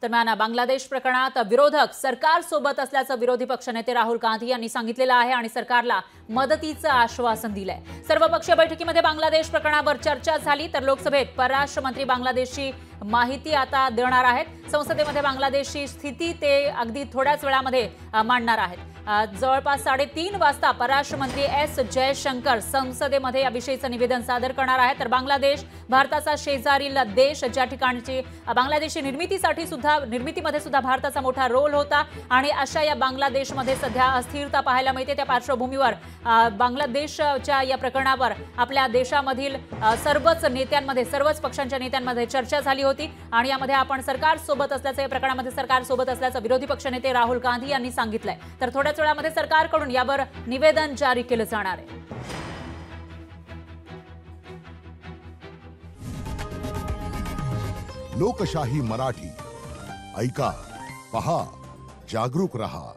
दरम्यान बांगलादेश प्रकरणात विरोधक सरकारसोबत असल्याचं विरोधी पक्षनेते राहुल गांधी यांनी सांगितलेलं आहे आणि सरकारला मदतीचं आश्वासन दिलंय। सर्वपक्षीय बैठकीमध्ये बांगलादेश प्रकरणावर चर्चा झाली तर लोकसभेत परराष्ट्र मंत्री बांगलादेशची माहिती आता देणार आहेत। संसदेमध्ये बांगलादेशची स्थिती ते अगदी थोड्याच वेळामध्ये मांडणार आहेत। जवळपास 3:30 वाजता परराष्ट्र मंत्री एस जयशंकर संसदेमध्ये याविषयीचं निवेदन सादर करणार आहेत। तर बांगलादेश भारताचा शेजारील देश, ज्या ठिकाणची बांगलादेशी निर्मितीमध्ये सुद्धा भारताचा मोठा रोल होता आणि अशा या बांगलादेशमध्ये सध्या अस्थिरता पाहायला मिळते। त्या पार्श्वभूमीवर बांगलादेशच्या या प्रकरणावर आपल्या देशामधील सर्वच पक्षांच्या नेत्यांमध्ये चर्चा झाली होती आणि यामध्ये आपण सरकारसोबत असल्याचं, या प्रकरणामध्ये सरकारसोबत असल्याचं विरोधी पक्षनेते राहुल गांधी यांनी सांगितलंय। तर थोड्याच वेळामध्ये सरकारकडून यावर निवेदन जारी केलं जाणार आहे। लोकशाही मराठी ऐका, पहा, जागरूक रहा।